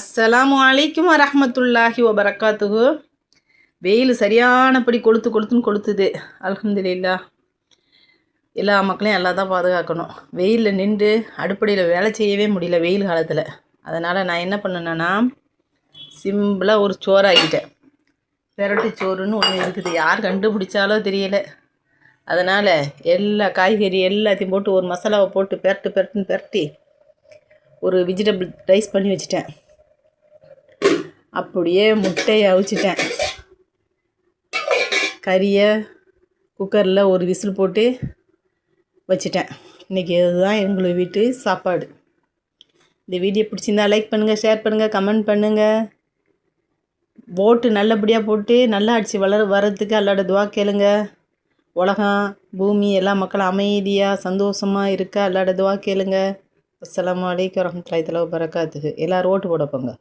அஸ்ஸலாமு அலைக்கும் வரஹ்மத்துல்லாஹி வபரகாத்துஹு. வெயில் சரியானபடி கொளுத்துன்னு கொளுத்துது. அல்ஹம்துலில்லாஹ். எல்லா மக்களையும் எல்லாம் தான் பாதுகாக்கணும். வெயிலில் நின்று அடுப்படியில் வேலை செய்யவே முடியல வெயில் காலத்தில். அதனால் நான் என்ன பண்ணேன்னா சிம்பிளாக ஒரு சோறாக்கிட்டேன். பெரட்டு சோறுன்னு ஒன்று இருக்குது, யார் கண்டுபிடிச்சாலோ தெரியலை. அதனால் எல்லா காய்கறி எல்லாத்தையும் போட்டு ஒரு மசாலாவை போட்டு பெரட்டுன்னு பெரட்டி ஒரு வெஜிடபிள் ரைஸ் பண்ணி வச்சுட்டேன். அப்படியே முட்டையை அவிச்சிட்டேன். கறியை குக்கரில் ஒரு விசில் போட்டு வச்சிட்டேன். இன்றைக்கி அதுதான் எங்கள் வீட்டு சாப்பாடு. இந்த வீடியோ பிடிச்சிருந்தா லைக் பண்ணுங்கள், ஷேர் பண்ணுங்கள், கமெண்ட் பண்ணுங்கள். ஓட்டு நல்லபடியாக போட்டு நல்லா அடித்து வர்றதுக்கு அல்லாட துவா கேளுங்க. உலகம் பூமி எல்லா மக்களும் அமைதியாக சந்தோஷமாக இருக்க அல்லாட துவா கேளுங்க. அஸ்ஸலாமு அலைக்கும் வரஹ்மத்துல்லாஹி வபரகாத்துஹு. எல்லோரும் ஓட்டு போட போங்க.